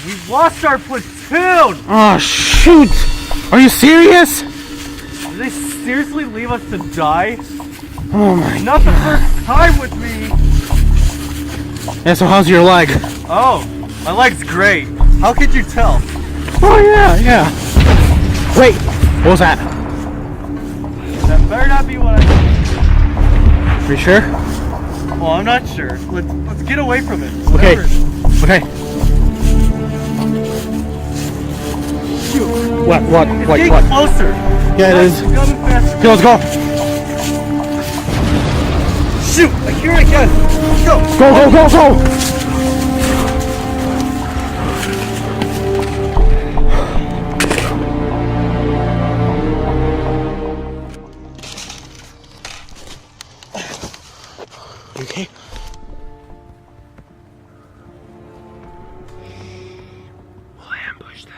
We lost our platoon! Oh, shoot! Are you serious? Did they seriously leave us to die? Oh my Not the first time with me! Yeah, so how's your leg? Oh, my leg's great. How could you tell? Oh, yeah. Wait, what was that? That better not be what I... Are you sure? Well, I'm not sure. Let's get away from it. Okay. Whatever it is. Okay. Shoot. What? It's What? getting What? closer. Yeah, it is. It's coming faster. Okay, let's go. Shoot! I hear it again. Let's go. Go. Okay. We'll ambush them.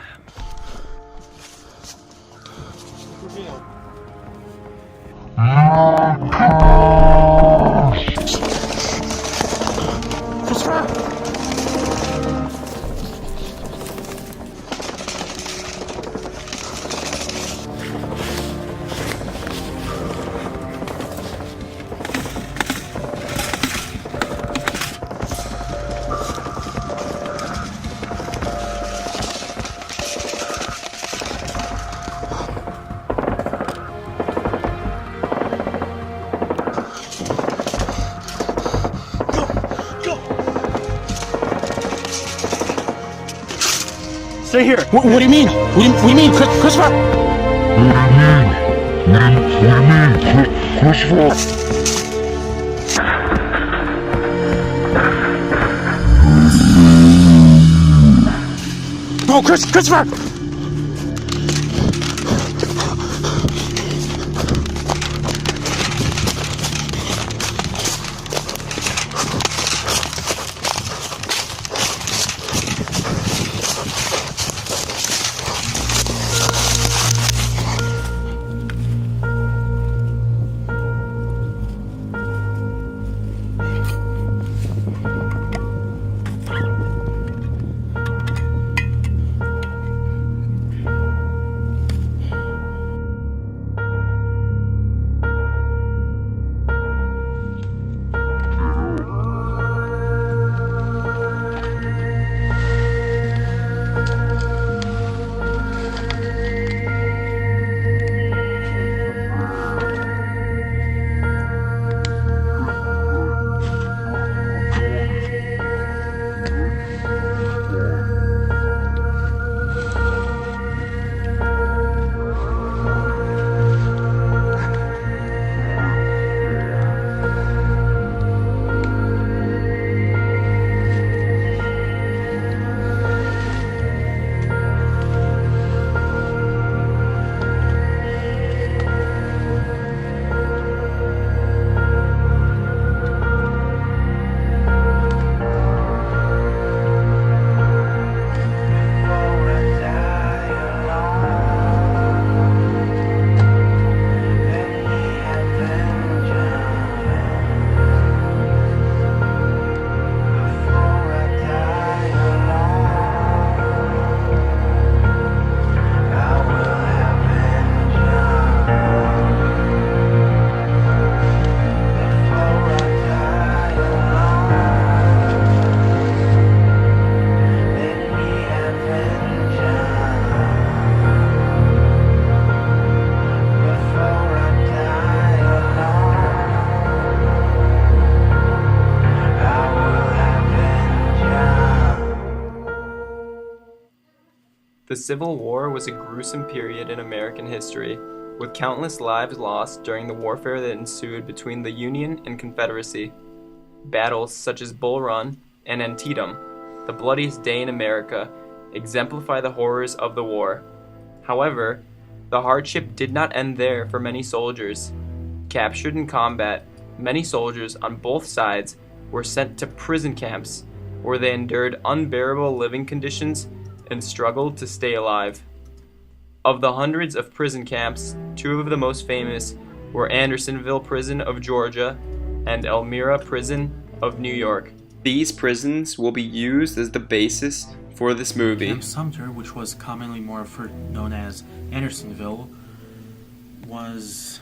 Stay here. What do you mean? What do you mean, Christopher? Christopher? Oh, Christopher! The Civil War was a gruesome period in American history, with countless lives lost during the warfare that ensued between the Union and Confederacy. Battles such as Bull Run and Antietam, the bloodiest day in America, exemplify the horrors of the war. However, the hardship did not end there for many soldiers. Captured in combat, many soldiers on both sides were sent to prison camps, where they endured unbearable living conditions and struggled to stay alive. Of the hundreds of prison camps, two of the most famous were Andersonville Prison of Georgia and Elmira Prison of New York. These prisons will be used as the basis for this movie. Camp Sumter, which was commonly known as Andersonville, was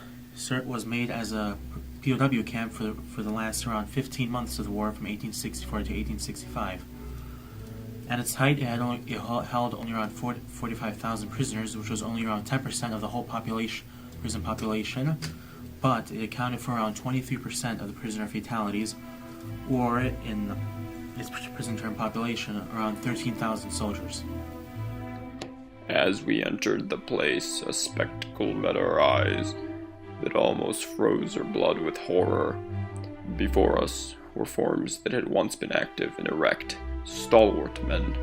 made as a POW camp for the last around 15 months of the war, from 1864 to 1865. At its height, it held only around 45,000 prisoners, which was only around 10% of the whole prison population, but it accounted for around 23% of the prisoner fatalities, or in its prison term population, around 13,000 soldiers. As we entered the place, a spectacle met our eyes that almost froze our blood with horror. Before us were forms that had once been active and erect, stalwart men,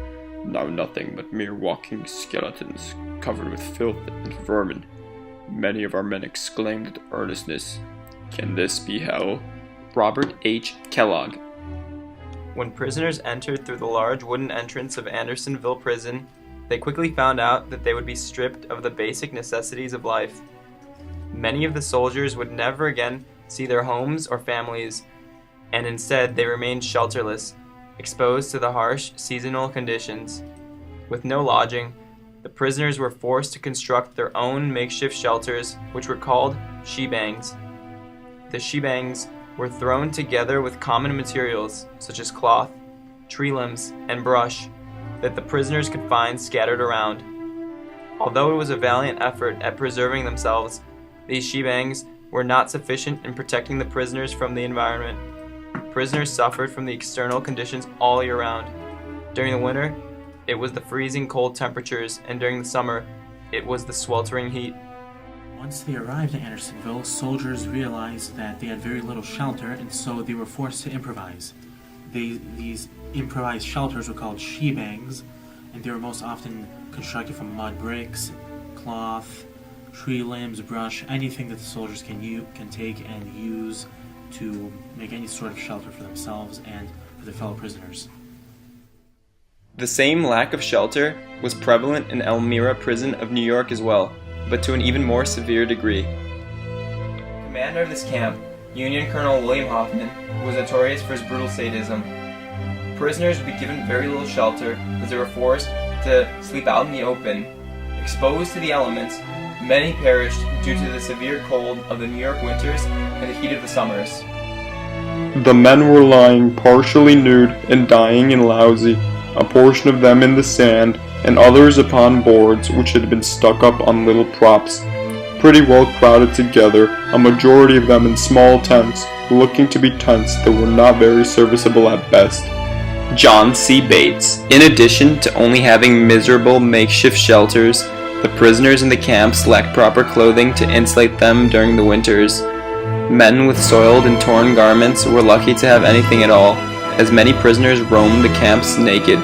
now nothing but mere walking skeletons covered with filth and vermin. Many of our men exclaimed with earnestness, "Can this be hell?" Robert H. Kellogg. When prisoners entered through the large wooden entrance of Andersonville Prison, they quickly found out that they would be stripped of the basic necessities of life. Many of the soldiers would never again see their homes or families, and instead they remained shelterless, exposed to the harsh seasonal conditions. With no lodging, the prisoners were forced to construct their own makeshift shelters, which were called shebangs. The shebangs were thrown together with common materials such as cloth, tree limbs, and brush that the prisoners could find scattered around. Although it was a valiant effort at preserving themselves, these shebangs were not sufficient in protecting the prisoners from the environment. Prisoners suffered from the external conditions all year round. During the winter, it was the freezing cold temperatures, and during the summer, it was the sweltering heat. Once they arrived at Andersonville, soldiers realized that they had very little shelter, and so they were forced to improvise. These improvised shelters were called shebangs, and they were most often constructed from mud bricks, cloth, tree limbs, brush, anything that the soldiers can take and use to make any sort of shelter for themselves and for their fellow prisoners. The same lack of shelter was prevalent in Elmira Prison of New York as well, but to an even more severe degree. Commander of this camp, Union Colonel William Hoffman, was notorious for his brutal sadism. Prisoners would be given very little shelter as they were forced to sleep out in the open. Exposed to the elements, many perished due to the severe cold of the New York winters and the heat of the summers. The men were lying partially nude and dying and lousy, a portion of them in the sand, and others upon boards which had been stuck up on little props, pretty well crowded together, a majority of them in small tents, looking to be tents that were not very serviceable at best. John C. Bates. In addition to only having miserable makeshift shelters, the prisoners in the camps lacked proper clothing to insulate them during the winters. Men with soiled and torn garments were lucky to have anything at all, as many prisoners roamed the camps naked.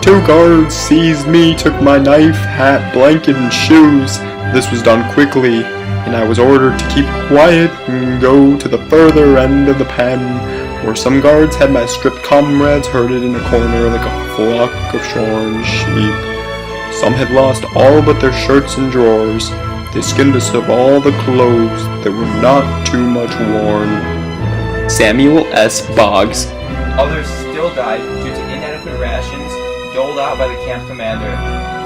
2 guards seized me, took my knife, hat, blanket, and shoes. This was done quickly, and I was ordered to keep quiet and go to the further end of the pen, where some guards had my stripped comrades herded in a corner like a flock of shorn sheep. Some had lost all but their shirts and drawers. They skinned us of all the clothes that were not too much worn. Samuel S. Boggs. Others still died due to inadequate rations doled out by the camp commander,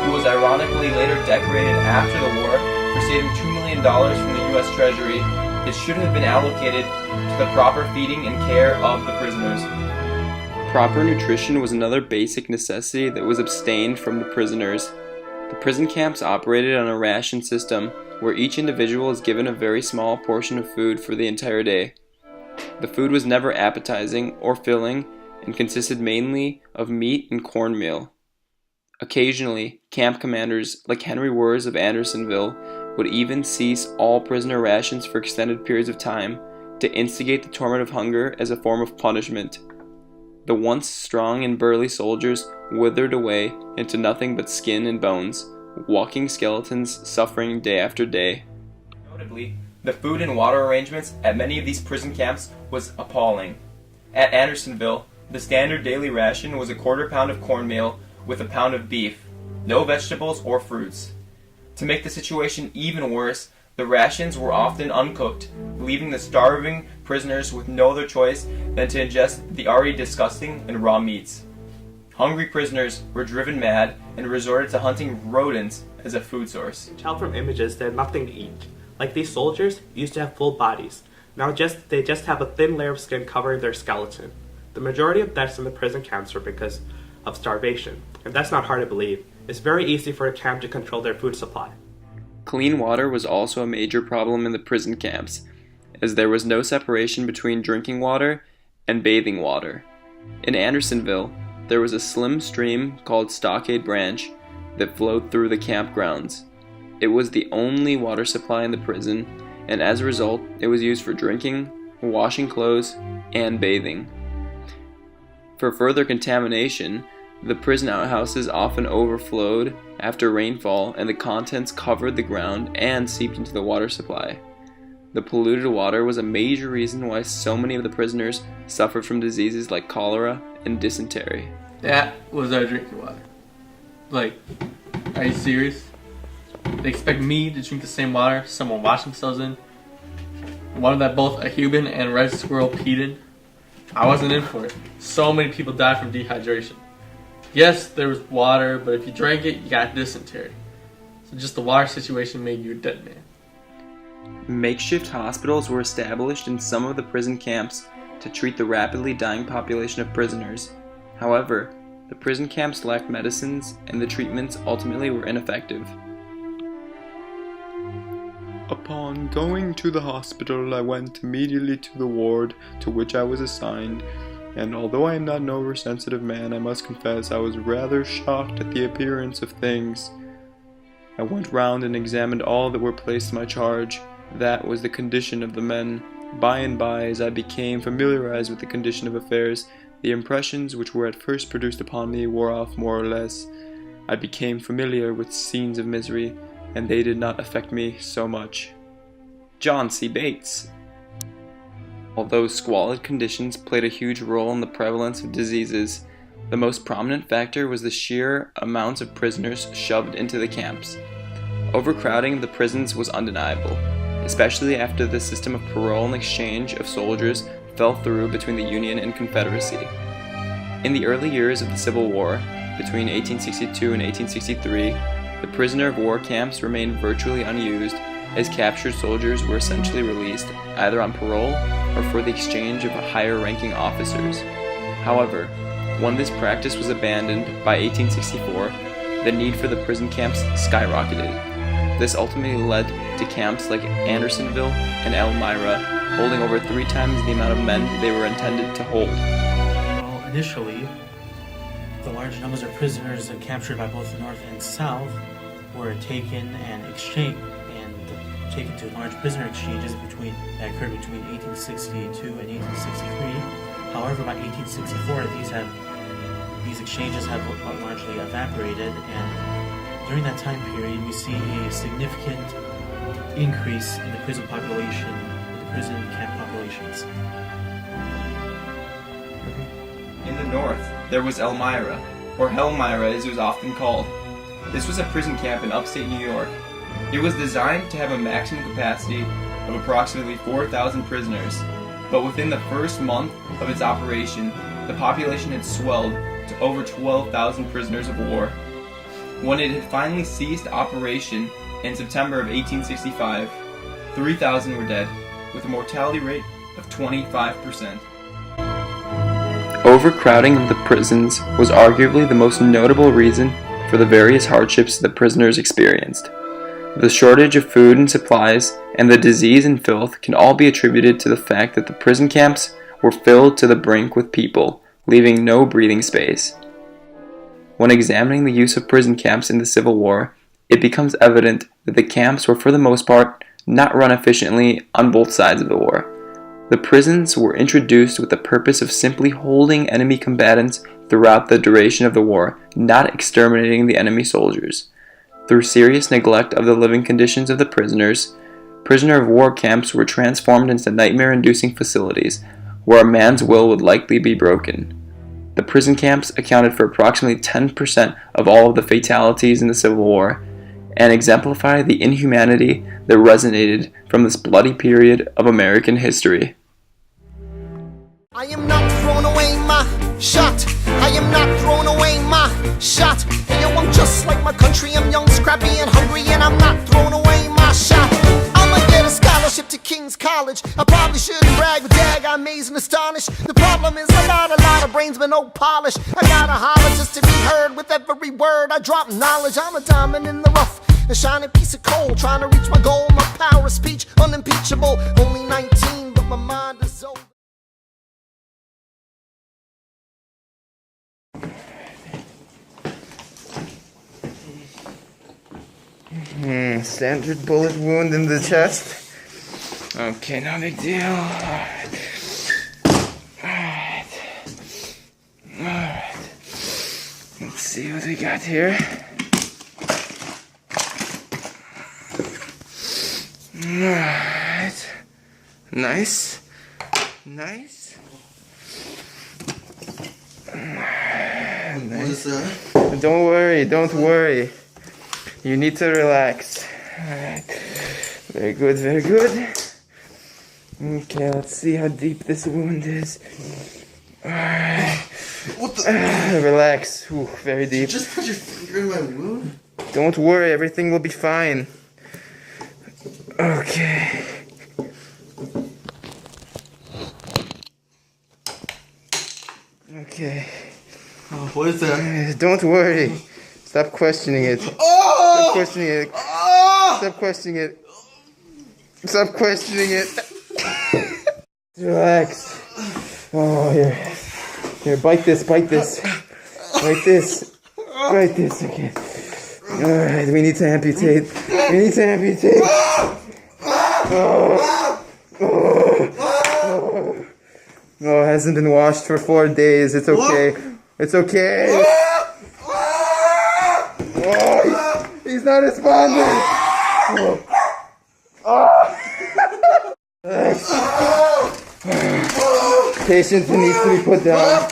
who was ironically later decorated after the war for saving $2 million from the U.S. Treasury that should have been allocated to the proper feeding and care of the prisoners. Proper nutrition was another basic necessity that was abstained from the prisoners. The prison camps operated on a ration system where each individual is given a very small portion of food for the entire day. The food was never appetizing or filling and consisted mainly of meat and cornmeal. Occasionally, camp commanders like Henry Wurz of Andersonville would even cease all prisoner rations for extended periods of time to instigate the torment of hunger as a form of punishment. The once strong and burly soldiers withered away into nothing but skin and bones, walking skeletons suffering day after day. Notably, the food and water arrangements at many of these prison camps was appalling. At Andersonville, the standard daily ration was a quarter pound of cornmeal with a pound of beef, no vegetables or fruits. To make the situation even worse, The rations were often uncooked, leaving the starving prisoners with no other choice than to ingest the already disgusting and raw meats. Hungry prisoners were driven mad and resorted to hunting rodents as a food source. You can tell from images they had nothing to eat. Like these soldiers used to have full bodies. Now they just have a thin layer of skin covering their skeleton. The majority of deaths in the prison camps were because of starvation, and that's not hard to believe. It's very easy for a camp to control their food supply. Clean water was also a major problem in the prison camps, as there was no separation between drinking water and bathing water. In Andersonville, there was a slim stream called Stockade Branch that flowed through the campgrounds. It was the only water supply in the prison, and as a result, it was used for drinking, washing clothes, and bathing. For further contamination, the prison outhouses often overflowed after rainfall, and the contents covered the ground and seeped into the water supply. The polluted water was a major reason why so many of the prisoners suffered from diseases like cholera and dysentery. That was our drinking water. Like, are you serious? They expect me to drink the same water someone washed themselves in? One that both a human and a red squirrel peed in? I wasn't in for it. So many people died from dehydration. Yes, there was water, but if you drank it, you got dysentery. So just the water situation made you a dead man. Makeshift hospitals were established in some of the prison camps to treat the rapidly dying population of prisoners. However, the prison camps lacked medicines, and the treatments ultimately were ineffective. Upon going to the hospital, I went immediately to the ward to which I was assigned, and although I am not an oversensitive man, I must confess I was rather shocked at the appearance of things. I went round and examined all that were placed to my charge. That was the condition of the men. By and by, as I became familiarized with the condition of affairs, the impressions which were at first produced upon me wore off more or less. I became familiar with scenes of misery, and they did not affect me so much. John C. Bates. Although squalid conditions played a huge role in the prevalence of diseases, the most prominent factor was the sheer amounts of prisoners shoved into the camps. Overcrowding of the prisons was undeniable, especially after the system of parole and exchange of soldiers fell through between the Union and Confederacy. In the early years of the Civil War, between 1862 and 1863, the prisoner of war camps remained virtually unused, as captured soldiers were essentially released either on parole or for the exchange of higher-ranking officers. However, when this practice was abandoned by 1864, the need for the prison camps skyrocketed. This ultimately led to camps like Andersonville and Elmira, holding over 3 times the amount of men they were intended to hold. Well, initially, the large numbers of prisoners captured by both the North and South were taken and exchanged, and taken to large prisoner exchanges that occurred between 1862 and 1863. However, by 1864, these exchanges have largely evaporated, and during that time period, we see a significant increase in the prison population, the prison camp populations. In the north, there was Elmira, or Helmira as it was often called. This was a prison camp in upstate New York. It was designed to have a maximum capacity of approximately 4,000 prisoners, but within the first month of its operation, the population had swelled to over 12,000 prisoners of war. When it had finally ceased operation in September of 1865, 3,000 were dead, with a mortality rate of 25%. Overcrowding of the prisons was arguably the most notable reason for the various hardships the prisoners experienced. The shortage of food and supplies and the disease and filth can all be attributed to the fact that the prison camps were filled to the brink with people, leaving no breathing space. When examining the use of prison camps in the Civil War, it becomes evident that the camps were for the most part not run efficiently on both sides of the war. The prisons were introduced with the purpose of simply holding enemy combatants throughout the duration of the war, not exterminating the enemy soldiers. Through serious neglect of the living conditions of the prisoners, prisoner of war camps were transformed into nightmare-inducing facilities, where a man's will would likely be broken. The prison camps accounted for approximately 10% of all of the fatalities in the Civil War, and exemplify the inhumanity that resonated from this bloody period of American history. I am not throwing away my shot. I am not throwing away my shot. Hey yo, I'm just like my country. I'm young, scrappy, and hungry, and I'm not throwing away my shot. I'ma get a scholarship to King's College. I probably shouldn't brag, but dag, I'm amazed and astonished. The problem is I got a lot of brains but no polish. I gotta holler just to be heard with every word I drop knowledge. I'm a diamond in the rough, a shining piece of coal, trying to reach my goal. My power of speech unimpeachable. Only 19, but my mind is old. Standard bullet wound in the chest. Okay, no big deal. Alright. Let's see what we got here. Alright. Nice. Nice. What is that? Don't worry. You need to relax. Alright. Very good, very good. Okay, let's see how deep this wound is. Alright. What the? Relax. Ooh, very deep. You just put your finger in my wound? Don't worry, everything will be fine. Okay. Okay. Oh, what is that? Don't worry. Stop questioning it. Oh! Stop questioning it. Oh! Stop questioning it. Stop questioning it. Relax. Oh, here. Here, bite this. Bite this. Okay. Alright, we need to amputate. Oh, it hasn't been washed for 4 days. It's okay. It's okay. Oh, he's not responding. Patient needs to be put down.